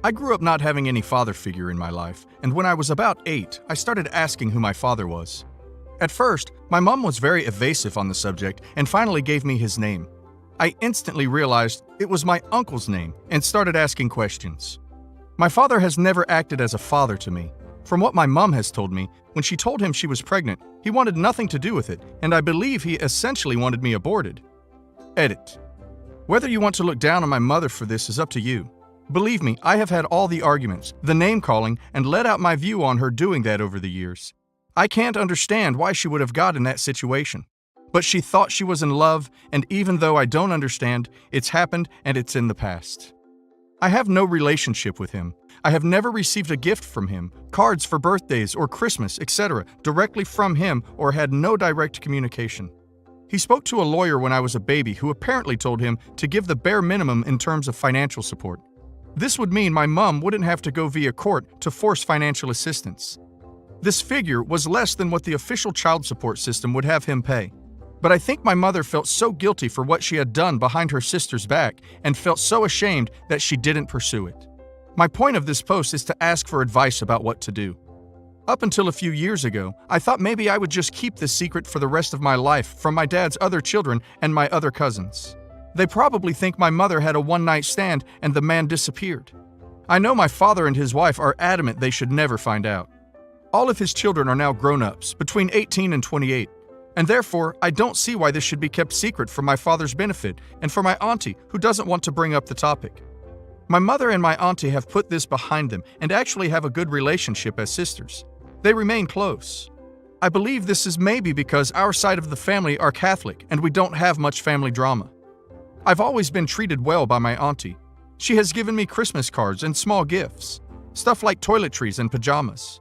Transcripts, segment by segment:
I grew up not having any father figure in my life, and when I was about 8, I started asking who my father was. At first, my mom was very evasive on the subject and finally gave me his name. I instantly realized it was my uncle's name and started asking questions. My father has never acted as a father to me. From what my mom has told me, when she told him she was pregnant, he wanted nothing to do with it, and I believe he essentially wanted me aborted. Edit. Whether you want to look down on my mother for this is up to you. Believe me, I have had all the arguments, the name-calling, and let out my view on her doing that over the years. I can't understand why she would have got in that situation. But she thought she was in love, and even though I don't understand, it's happened and it's in the past. I have no relationship with him. I have never received a gift from him, cards for birthdays or Christmas, etc., directly from him or had no direct communication. He spoke to a lawyer when I was a baby who apparently told him to give the bare minimum in terms of financial support. This would mean my mom wouldn't have to go via court to force financial assistance. This figure was less than what the official child support system would have him pay. But I think my mother felt so guilty for what she had done behind her sister's back and felt so ashamed that she didn't pursue it. My point of this post is to ask for advice about what to do. Up until a few years ago, I thought maybe I would just keep this secret for the rest of my life from my dad's other children and my other cousins. They probably think my mother had a one-night stand and the man disappeared. I know my father and his wife are adamant they should never find out. All of his children are now grown-ups, between 18 and 28, and therefore I don't see why this should be kept secret for my father's benefit and for my auntie who doesn't want to bring up the topic. My mother and my auntie have put this behind them and actually have a good relationship as sisters. They remain close. I believe this is maybe because our side of the family are Catholic and we don't have much family drama. I've always been treated well by my auntie. She has given me Christmas cards and small gifts, stuff like toiletries and pajamas.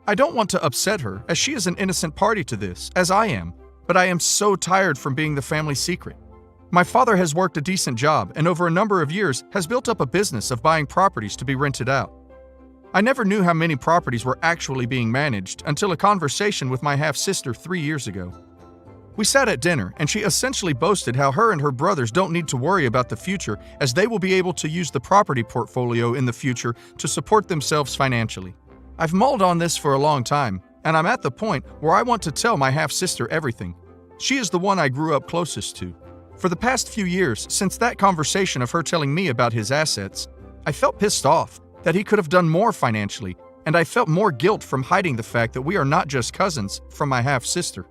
I don't want to upset her, as she is an innocent party to this, as I am, but I am so tired from being the family secret. My father has worked a decent job and over a number of years has built up a business of buying properties to be rented out. I never knew how many properties were actually being managed until a conversation with my half-sister 3 years ago. We sat at dinner, and she essentially boasted how her and her brothers don't need to worry about the future as they will be able to use the property portfolio in the future to support themselves financially. I've mulled on this for a long time, and I'm at the point where I want to tell my half-sister everything. She is the one I grew up closest to. For the past few years, since that conversation of her telling me about his assets, I felt pissed off that he could have done more financially, and I felt more guilt from hiding the fact that we are not just cousins from my half-sister.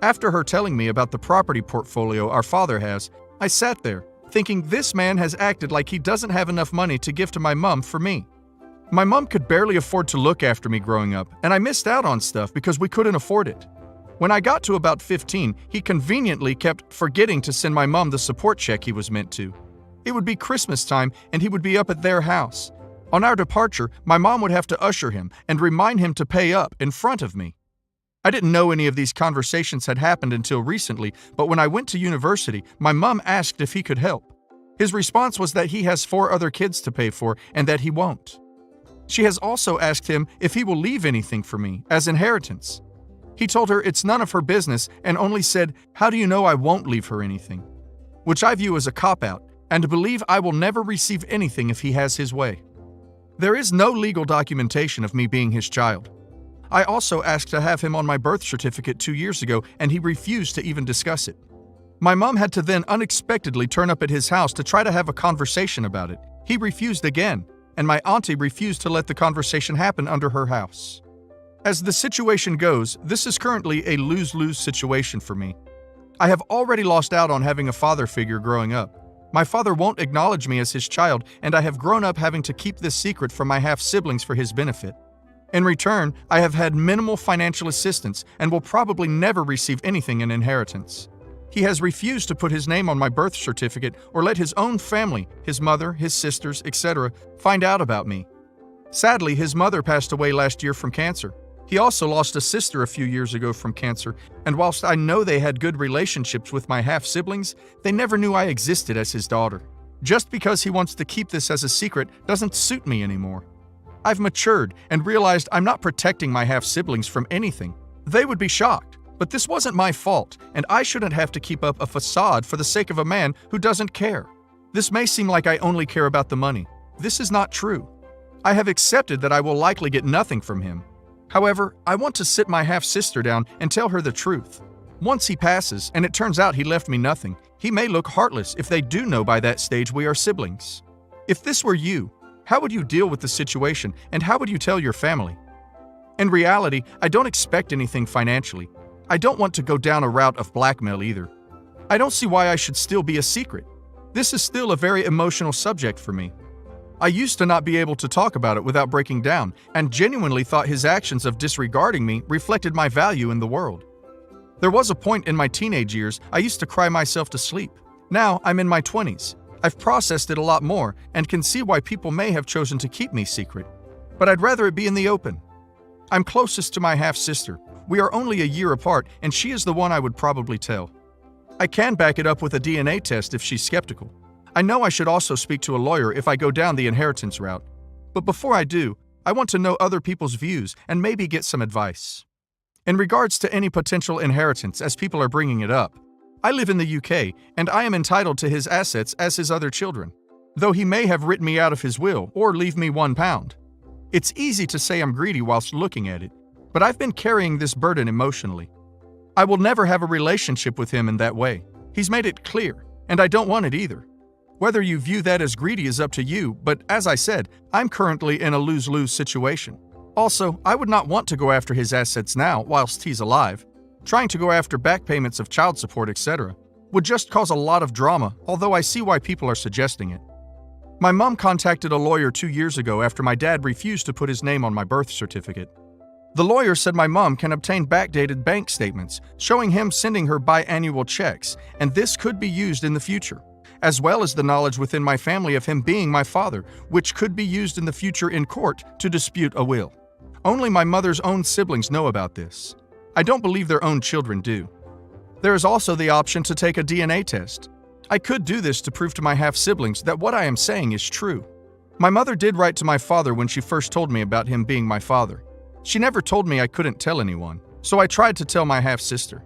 After her telling me about the property portfolio our father has, I sat there, thinking this man has acted like he doesn't have enough money to give to my mom for me. My mom could barely afford to look after me growing up, and I missed out on stuff because we couldn't afford it. When I got to about 15, he conveniently kept forgetting to send my mom the support check he was meant to. It would be Christmas time, and he would be up at their house. On our departure, my mom would have to usher him and remind him to pay up in front of me. I didn't know any of these conversations had happened until recently, but when I went to university, my mom asked if he could help. His response was that he has 4 other kids to pay for and that he won't. She has also asked him if he will leave anything for me, as inheritance. He told her it's none of her business and only said, "How do you know I won't leave her anything?" Which I view as a cop-out, and believe I will never receive anything if he has his way. There is no legal documentation of me being his child. I also asked to have him on my birth certificate 2 years ago, and he refused to even discuss it. My mom had to then unexpectedly turn up at his house to try to have a conversation about it. He refused again, and my auntie refused to let the conversation happen under her house. As the situation goes, this is currently a lose-lose situation for me. I have already lost out on having a father figure growing up. My father won't acknowledge me as his child, and I have grown up having to keep this secret from my half-siblings for his benefit. In return, I have had minimal financial assistance and will probably never receive anything in inheritance. He has refused to put his name on my birth certificate or let his own family, his mother, his sisters, etc., find out about me. Sadly, his mother passed away last year from cancer. He also lost a sister a few years ago from cancer, and whilst I know they had good relationships with my half-siblings, they never knew I existed as his daughter. Just because he wants to keep this as a secret doesn't suit me anymore. I've matured and realized I'm not protecting my half-siblings from anything. They would be shocked, but this wasn't my fault, and I shouldn't have to keep up a facade for the sake of a man who doesn't care. This may seem like I only care about the money. This is not true. I have accepted that I will likely get nothing from him. However, I want to sit my half-sister down and tell her the truth. Once he passes, and it turns out he left me nothing, he may look heartless if they do know by that stage we are siblings. If this were you, how would you deal with the situation, and how would you tell your family? In reality, I don't expect anything financially. I don't want to go down a route of blackmail either. I don't see why I should still be a secret. This is still a very emotional subject for me. I used to not be able to talk about it without breaking down, and genuinely thought his actions of disregarding me reflected my value in the world. There was a point in my teenage years I used to cry myself to sleep. Now I'm in my 20s. I've processed it a lot more and can see why people may have chosen to keep me secret. But I'd rather it be in the open. I'm closest to my half-sister. We are only a year apart, and she is the one I would probably tell. I can back it up with a DNA test if she's skeptical. I know I should also speak to a lawyer if I go down the inheritance route. But before I do, I want to know other people's views and maybe get some advice. In regards to any potential inheritance, as people are bringing it up, I live in the UK, and I am entitled to his assets as his other children, though he may have written me out of his will or leave me £1. It's easy to say I'm greedy whilst looking at it, but I've been carrying this burden emotionally. I will never have a relationship with him in that way. He's made it clear, and I don't want it either. Whether you view that as greedy is up to you, but as I said, I'm currently in a lose-lose situation. Also, I would not want to go after his assets now whilst he's alive. Trying to go after back payments of child support, etc., would just cause a lot of drama, although I see why people are suggesting it. My mom contacted a lawyer 2 years ago after my dad refused to put his name on my birth certificate. The lawyer said my mom can obtain backdated bank statements showing him sending her biannual checks, and this could be used in the future, as well as the knowledge within my family of him being my father, which could be used in the future in court to dispute a will. Only my mother's own siblings know about this. I don't believe their own children do. There is also the option to take a DNA test. I could do this to prove to my half-siblings that what I am saying is true. My mother did write to my father when she first told me about him being my father. She never told me I couldn't tell anyone, so I tried to tell my half-sister.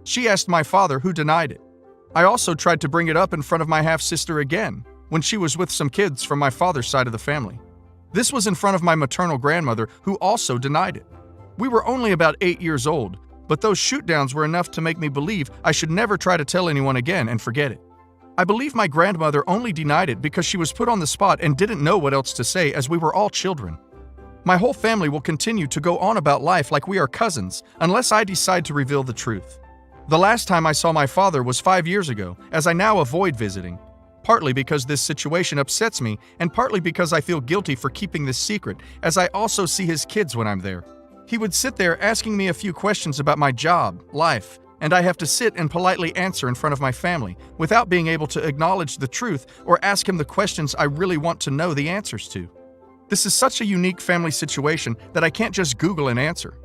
She asked my father, who denied it. I also tried to bring it up in front of my half-sister again, when she was with some kids from my father's side of the family. This was in front of my maternal grandmother, who also denied it. We were only about 8 years old, but those shoot-downs were enough to make me believe I should never try to tell anyone again and forget it. I believe my grandmother only denied it because she was put on the spot and didn't know what else to say, as we were all children. My whole family will continue to go on about life like we are cousins unless I decide to reveal the truth. The last time I saw my father was 5 years ago, as I now avoid visiting. Partly because this situation upsets me, and partly because I feel guilty for keeping this secret, as I also see his kids when I'm there. He would sit there asking me a few questions about my job, life, and I have to sit and politely answer in front of my family without being able to acknowledge the truth or ask him the questions I really want to know the answers to. This is such a unique family situation that I can't just Google an answer.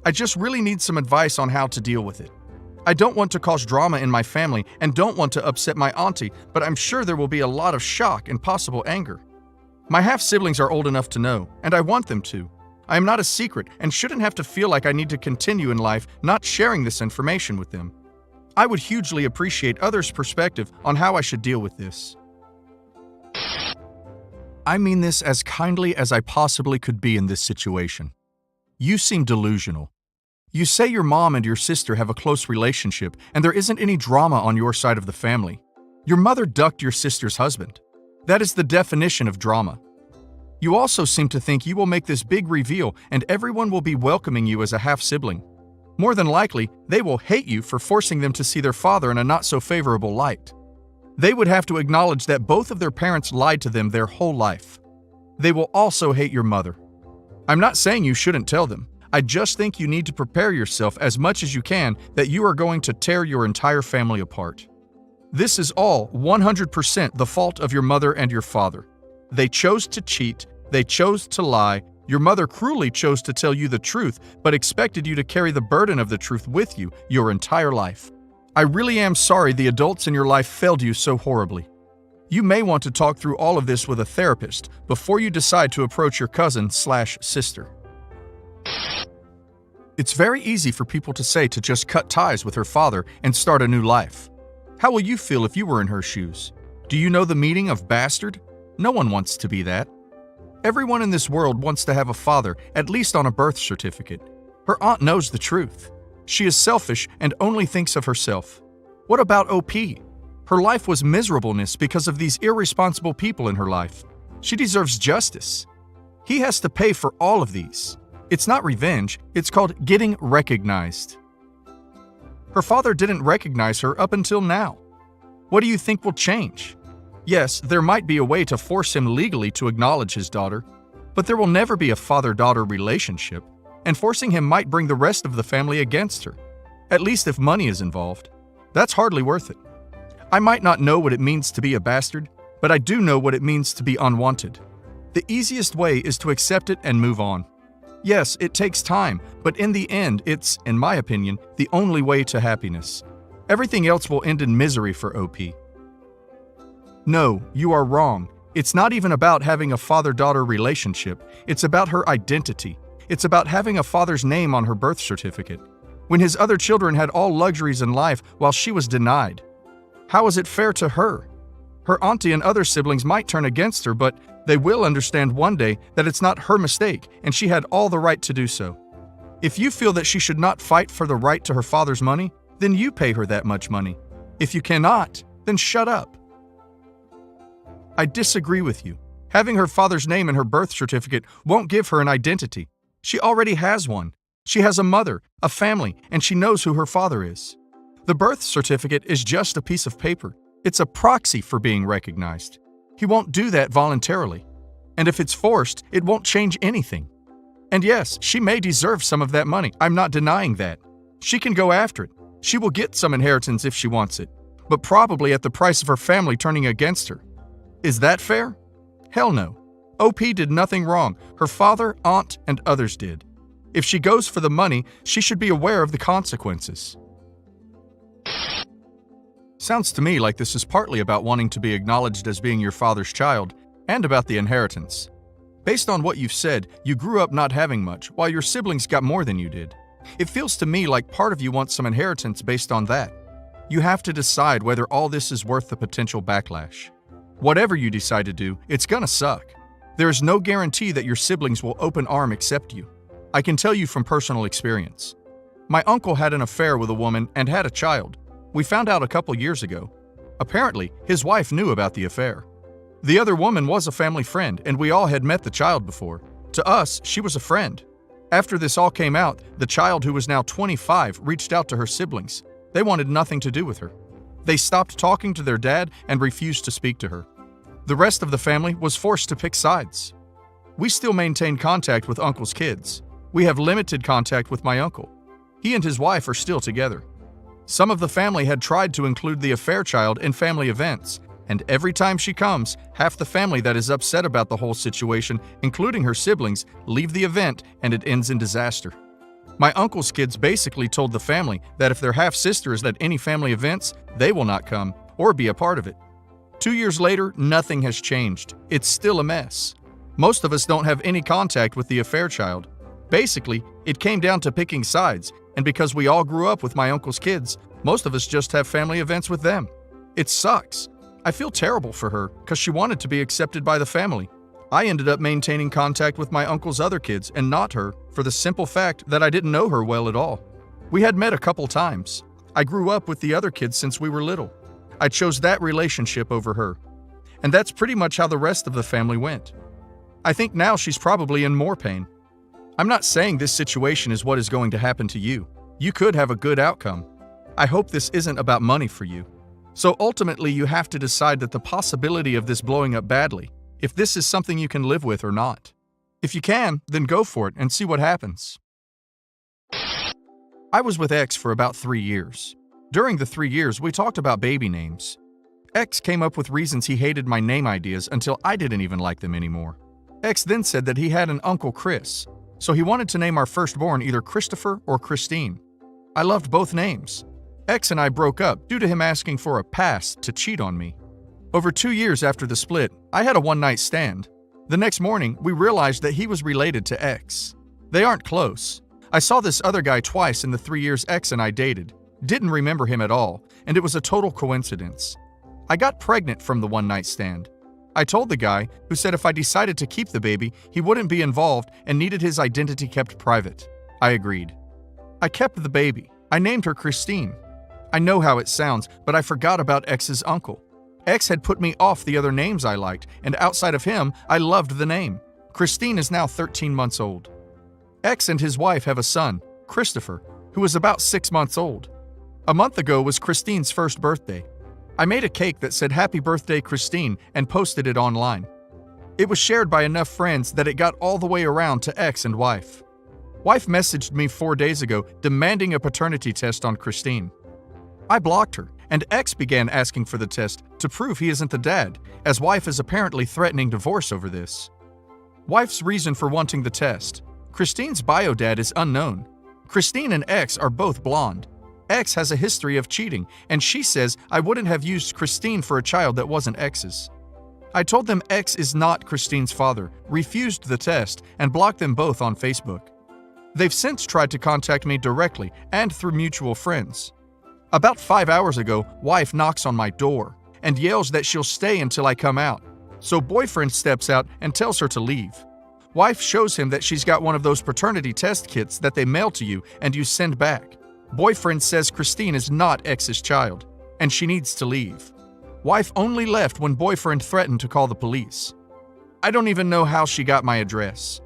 I just really need some advice on how to deal with it. I don't want to cause drama in my family and don't want to upset my auntie, but I'm sure there will be a lot of shock and possible anger. My half-siblings are old enough to know, and I want them to. I am not a secret and shouldn't have to feel like I need to continue in life not sharing this information with them. I would hugely appreciate others' perspective on how I should deal with this. I mean this as kindly as I possibly could be in this situation. You seem delusional. You say your mom and your sister have a close relationship and there isn't any drama on your side of the family. Your mother ducked your sister's husband. That is the definition of drama. You also seem to think you will make this big reveal and everyone will be welcoming you as a half-sibling. More than likely, they will hate you for forcing them to see their father in a not-so-favorable light. They would have to acknowledge that both of their parents lied to them their whole life. They will also hate your mother. I'm not saying you shouldn't tell them. I just think you need to prepare yourself as much as you can that you are going to tear your entire family apart. This is all 100% the fault of your mother and your father. They chose to cheat, they chose to lie, your mother cruelly chose to tell you the truth, but expected you to carry the burden of the truth with you your entire life. I really am sorry the adults in your life failed you so horribly. You may want to talk through all of this with a therapist before you decide to approach your cousin/sister. It's very easy for people to say to just cut ties with her father and start a new life. How will you feel if you were in her shoes? Do you know the meaning of bastard? No one wants to be that. Everyone in this world wants to have a father, at least on a birth certificate. Her aunt knows the truth. She is selfish and only thinks of herself. What about OP? Her life was miserableness because of these irresponsible people in her life. She deserves justice. He has to pay for all of these. It's not revenge, it's called getting recognized. Her father didn't recognize her up until now. What do you think will change? Yes, there might be a way to force him legally to acknowledge his daughter, but there will never be a father-daughter relationship, and forcing him might bring the rest of the family against her, at least if money is involved. That's hardly worth it. I might not know what it means to be a bastard, but I do know what it means to be unwanted. The easiest way is to accept it and move on. Yes, it takes time, but in the end, it's, in my opinion, the only way to happiness. Everything else will end in misery for OP. No, you are wrong. It's not even about having a father-daughter relationship. It's about her identity. It's about having a father's name on her birth certificate, when his other children had all luxuries in life while she was denied. How is it fair to her? Her auntie and other siblings might turn against her, but they will understand one day that it's not her mistake and she had all the right to do so. If you feel that she should not fight for the right to her father's money, then you pay her that much money. If you cannot, then shut up. I disagree with you. Having her father's name in her birth certificate won't give her an identity. She already has one. She has a mother, a family, and she knows who her father is. The birth certificate is just a piece of paper. It's a proxy for being recognized. He won't do that voluntarily. And if it's forced, it won't change anything. And yes, she may deserve some of that money. I'm not denying that. She can go after it. She will get some inheritance if she wants it, but probably at the price of her family turning against her. Is that fair? Hell no. OP did nothing wrong. Her father, aunt, and others did. If she goes for the money, she should be aware of the consequences. Sounds to me like this is partly about wanting to be acknowledged as being your father's child, and about the inheritance. Based on what you've said, you grew up not having much, while your siblings got more than you did. It feels to me like part of you wants some inheritance based on that. You have to decide whether all this is worth the potential backlash. Whatever you decide to do, it's gonna suck. There is no guarantee that your siblings will open arm accept you. I can tell you from personal experience. My uncle had an affair with a woman and had a child. We found out a couple years ago. Apparently, his wife knew about the affair. The other woman was a family friend, and we all had met the child before. To us, she was a friend. After this all came out, the child, who was now 25, reached out to her siblings. They wanted nothing to do with her. They stopped talking to their dad and refused to speak to her. The rest of the family was forced to pick sides. We still maintain contact with Uncle's kids. We have limited contact with my uncle. He and his wife are still together. Some of the family had tried to include the affair child in family events, and every time she comes, half the family that is upset about the whole situation, including her siblings, leave the event and it ends in disaster. My uncle's kids basically told the family that if their half-sister is at any family events, they will not come or be a part of it. 2 years later, nothing has changed. It's still a mess. Most of us don't have any contact with the affair child. Basically, it came down to picking sides, and because we all grew up with my uncle's kids, most of us just have family events with them. It sucks. I feel terrible for her because she wanted to be accepted by the family. I ended up maintaining contact with my uncle's other kids and not her for the simple fact that I didn't know her well at all. We had met a couple times. I grew up with the other kids since we were little. I chose that relationship over her. And that's pretty much how the rest of the family went. I think now she's probably in more pain. I'm not saying this situation is what is going to happen to you. You could have a good outcome. I hope this isn't about money for you. So ultimately, you have to decide that the possibility of this blowing up badly, if this is something you can live with or not. If you can, then go for it and see what happens. I was with X for about 3 years. During the 3 years, we talked about baby names. X came up with reasons he hated my name ideas until I didn't even like them anymore. X then said that he had an Uncle Chris, so he wanted to name our firstborn either Christopher or Christine. I loved both names. X and I broke up due to him asking for a pass to cheat on me. Over 2 years after the split, I had a one-night stand. The next morning, we realized that he was related to X. They aren't close. I saw this other guy twice in the 3 years X and I dated. Didn't remember him at all, and it was a total coincidence. I got pregnant from the one-night stand. I told the guy, who said if I decided to keep the baby, he wouldn't be involved and needed his identity kept private. I agreed. I kept the baby. I named her Christine. I know how it sounds, but I forgot about X's uncle. X had put me off the other names I liked, and outside of him, I loved the name. Christine is now 13 months old. X and his wife have a son, Christopher, who is about 6 months old. A month ago was Christine's first birthday. I made a cake that said Happy Birthday Christine and posted it online. It was shared by enough friends that it got all the way around to X and wife. Wife messaged me 4 days ago demanding a paternity test on Christine. I blocked her, and X began asking for the test to prove he isn't the dad, as wife is apparently threatening divorce over this. Wife's reason for wanting the test. Christine's bio dad is unknown. Christine and X are both blonde. X has a history of cheating, and she says I wouldn't have used Christine for a child that wasn't X's. I told them X is not Christine's father, refused the test, and blocked them both on Facebook. They've since tried to contact me directly and through mutual friends. About 5 hours ago, wife knocks on my door and yells that she'll stay until I come out. So boyfriend steps out and tells her to leave. Wife shows him that she's got one of those paternity test kits that they mail to you and you send back. Boyfriend says Christine is not X's child, and she needs to leave. Wife only left when boyfriend threatened to call the police. I don't even know how she got my address.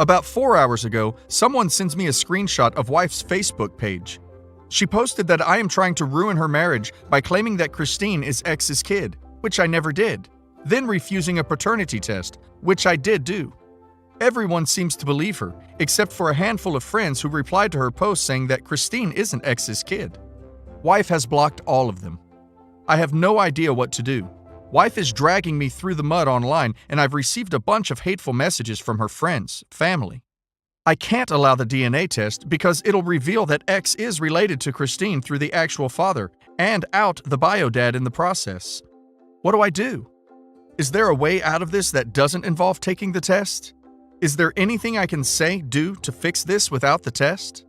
About 4 hours ago, someone sends me a screenshot of wife's Facebook page. She posted that I am trying to ruin her marriage by claiming that Christine is X's kid, which I never did, then refusing a paternity test, which I did do. Everyone seems to believe her, except for a handful of friends who replied to her post saying that Christine isn't X's kid. Wife has blocked all of them. I have no idea what to do. Wife is dragging me through the mud online, and I've received a bunch of hateful messages from her friends, family. I can't allow the DNA test because it'll reveal that X is related to Christine through the actual father and out the bio dad in the process. What do I do? Is there a way out of this that doesn't involve taking the test? Is there anything I can say, do to fix this without the test?